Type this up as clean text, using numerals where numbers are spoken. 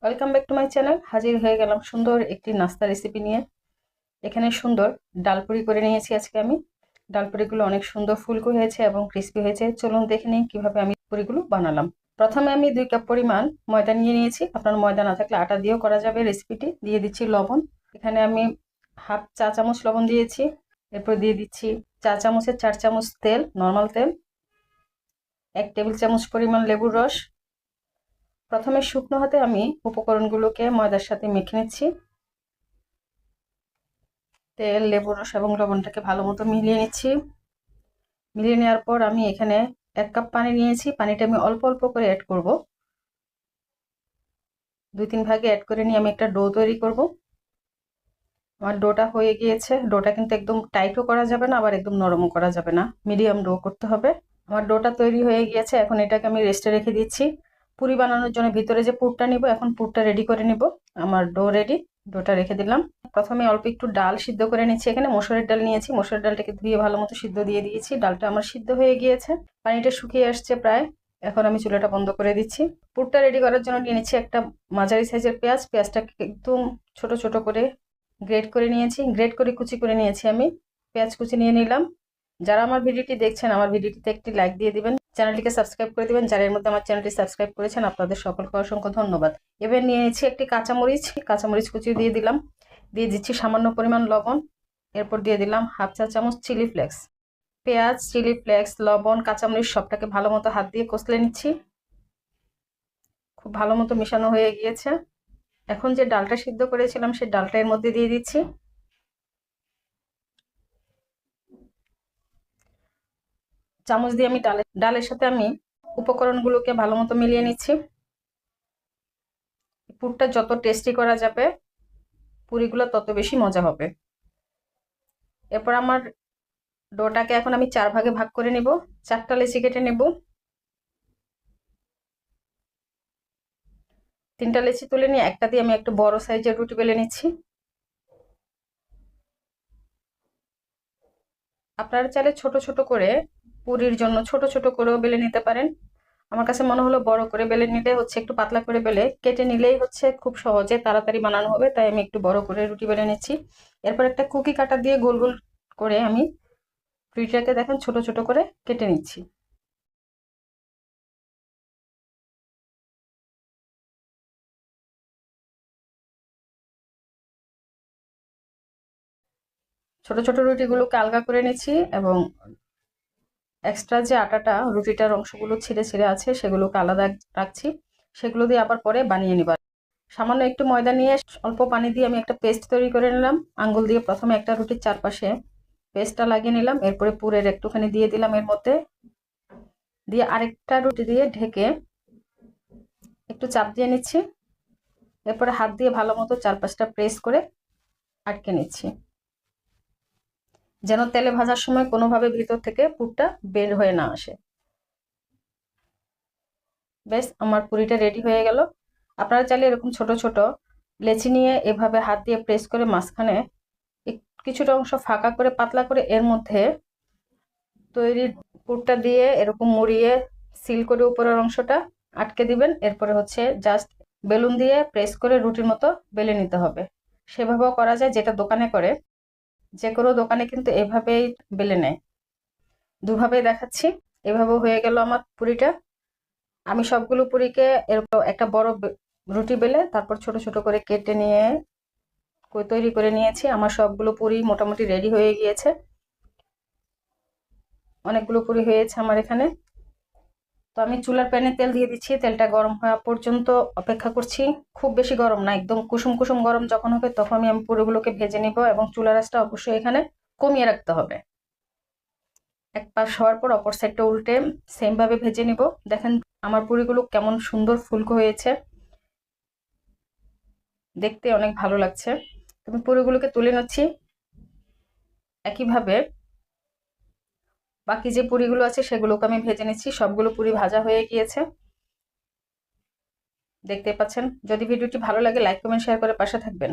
Welcome back to my channel. হাজির হয়ে গেলাম সুন্দর একটি নাস্তা রেসিপি নিয়ে। এখানে সুন্দর ডালপুরি করে নিয়েছি আজকে আমি। ডালপুরিগুলো অনেক সুন্দর ফুলকো হয়েছে এবং ক্রিস্পি হয়েছে। চলুন দেখে নিই কিভাবে আমি পুরিগুলো বানালাম। প্রথমে আমি 2 কাপ পরিমাণ ময়দা নিয়ে নিয়েছি। আপনার ময়দা না থাকলে আটা দিয়েও করা যাবে রেসিপিটি। দিয়ে দিচ্ছি লবণ। এখানে আমি হাফ চা চামচ লবণ দিয়েছি। এরপর দিয়ে দিচ্ছি 4 চামচের 4 চামচ তেল, নর্মাল তেল। 1 টেবিল চামচ পরিমাণ লেবুর রস। প্রথমে শুকনো হাতে আমি উপকরণগুলোকে ময়দার সাথে মেখে নিচ্ছি। তেল, লেবুর রস এবং লবণটাকে ভালো মতো মিলিয়ে নিচ্ছি। মিলিয়ে নেওয়ার পর আমি এখানে 1 কাপ পানি নিয়েছি। পানিটা আমি অল্প অল্প করে অ্যাড করব। 2-3 ভাগে অ্যাড করে নিয়ে আমি একটা ডো তৈরি করব। আমার ডোটা হয়ে গিয়েছে। ডোটা কিন্তু একদম টাইটও করা যাবে না, আবার একদম নরমও করা যাবে না, মিডিয়াম ডো করতে হবে। আমার ডোটা তৈরি হয়ে গিয়েছে। এখন এটাকে আমি রেস্টে রেখে দিচ্ছি। পুরি বানানোর জন্য ভিতরে যে পুরটা নিব, এখন পুরটা রেডি করে নিব। আমার ডো রেডি। ডোটা রেখে দিলাম। প্রথমে অল্প একটু ডাল সিদ্ধ করে নিচ্ছি। এখানে মসুরের ডাল নিয়েছি। মসুরের ডালটাকে ধুয়ে ভালো মতো সিদ্ধ দিয়ে দিয়েছি। ডালটা আমার সিদ্ধ হয়ে গিয়েছে। পানিটা শুকিয়ে আসছে প্রায়। এখন আমি চুলাটা বন্ধ করে দিচ্ছি। পুরটা রেডি করার জন্য নিয়ে নিচ্ছি একটা মাঝারি সাইজের পেঁয়াজ। পেঁয়াজটাকে একদম ছোট ছোট করে গ্রেট করে নিয়েছি। গ্রেট করে কুচি করে নিয়েছি আমি। পেঁয়াজ কুচি নিয়ে নিলাম। যারা আমার ভিডিওটি দেখছেন, আমার ভিডিওটিতে একটি লাইক দিয়ে দিবেন, চ্যানেলটিকে সাবস্ক্রাইব করে দিবেন। যারা এর মধ্যে আমার চ্যানেলটি সাবস্ক্রাইব করেছেন, আপনাদের সকলকে অসংখ্য ধন্যবাদ। এবার নিয়ে নিচ্ছি একটি কাঁচামরিচ। কাঁচামরিচ কুচি দিয়ে দিলাম। দিয়ে দিচ্ছি সামান্য পরিমাণ লবণ। এরপর দিয়ে দিলাম হাফ চা চামচ চিলি ফ্লেক্স। পেঁয়াজ, চিলি ফ্লেক্স, লবণ, কাঁচামরিচ সবটাকে ভালো মতো হাত দিয়ে কষলে নিচ্ছি। খুব ভালো মতো মেশানো হয়ে গিয়েছে। এখন যে ডালটা সিদ্ধ করেছিলাম সেই ডালটা এর মধ্যে দিয়ে দিচ্ছি। চামচ দিয়ে আমি ডালের সাথে আমি উপকরণগুলোকে ভালো মতো মিলিয়ে নিচ্ছি। পুরটা যত টেস্টি করা যাবে, পুরিগুলো তত বেশি মজা হবে। এরপর আমার ডোটাকে এখন আমি 4 ভাগে ভাগ করে নিব। 4টা লেচি কেটে নেব। 3টা লেচি তুলে নিয়ে একটা দিয়ে আমি একটু বড় সাইজের রুটি বেলে নিচ্ছি। আপনারা চাইলে ছোট ছোট করে পুরির জন্য ছোট ছোট করেও বেলে নিতে পারেন। আমার কাছে মনে হলো বড় করে বেলে নিলে হচ্ছে, একটু পাতলা করে বেলে কেটে নিলেই হচ্ছে খুব সহজে তাড়াতাড়ি বানানো হবে, তাই আমি একটু বড় করে রুটি বেলে নিচ্ছি। এরপর একটা কুকি কাটা দিয়ে গোল গোল করে আমি রুটিটাকে দেখেন ছোট ছোট করে কেটে নিচ্ছি। ছোট ছোট রুটিগুলোকে আলগা করে নিচ্ছি এবং এক্সট্রা যে আটাটা রুটিটার অংশগুলো ছিঁড়ে ছিঁড়ে আছে সেগুলোকে আলাদা রাখছি। সেগুলো দিয়ে আবার পরে বানিয়ে নিব। সামান্য একটু ময়দা নিয়ে অল্প পানি দিয়ে আমি একটা পেস্ট তৈরি করে নিলাম। আঙ্গুল দিয়ে প্রথমে একটা রুটির চারপাশে পেস্টটা লাগিয়ে নিলাম। এরপরে পুরের একটুখানি দিয়ে দিলাম এর মধ্যে। দিয়ে আরেকটা রুটি দিয়ে ঢেকে একটু চাপ দিয়ে নিচ্ছি। এরপরে হাত দিয়ে ভালো মতো চারপাশটা প্রেস করে আটকে নিচ্ছি, যেন তেলে ভাজার সময় কোনোভাবে ভিতর থেকে পুরটা বের হয়ে না আসে। বেশ, আমার পুরিটা রেডি হয়ে গেল। আপনারা চাইলে এরকম ছোট ছোট লেচি নিয়ে এভাবে হাত দিয়ে প্রেস করে মাঝখানে কিছুটা অংশ ফাঁকা করে পাতলা করে এর মধ্যে তৈরি পুরটা দিয়ে এরকম মুড়িয়ে সিল করে উপরের অংশটা আটকে দিবেন। এরপরে হচ্ছে জাস্ট বেলুন দিয়ে প্রেস করে রুটির মতো বেলে নিতে হবে। সেভাবেও করা যায়, যেটা দোকানে করে। যে কোনো দোকানে কিন্তু এভাবেই বেলে নেয়। দুভাবেই দেখাচ্ছি। এভাবেও হয়ে গেল আমার পুরিটা। আমি সবগুলো পুরিকে এরকম একটা বড় রুটি বেলে তারপর ছোট ছোট করে কেটে নিয়ে তৈরি করে নিয়েছি। আমার সবগুলো পুরি মোটামুটি রেডি হয়ে গিয়েছে। অনেকগুলো পুরি হয়েছে আমার এখানে। তো আমি চুলার প্যানে তেল দিয়ে দিচ্ছি। তেলটা গরম হওয়া পর্যন্ত অপেক্ষা করছি। খুব বেশি গরম না, একদম কুসুম কুসুম গরম যখন হবে তখন আমি পুরিগুলোকে ভেজে নিব এবং চুলার আঁচটা অবশ্যই এখানে কমিয়ে রাখতে হবে। এক পাশ হওয়ার পর অপর সাইডটা উল্টে সেম ভাবে ভেজে নিব। দেখেন আমার পুরিগুলো কেমন সুন্দর ফুলকো হয়েছে, দেখতে অনেক ভালো লাগছে। আমি পুরিগুলোকে তুলে নিচ্ছি। একইভাবে বাকি যে পুরিগুলো আছে সেগুলোকে আমি ভেজে নিচ্ছি। সবগুলো পুরি ভাজা হয়ে গিয়েছে, দেখতে পাচ্ছেন। যদি ভিডিওটি ভালো লাগে লাইক কমেন্ট শেয়ার করে পাশে থাকবেন।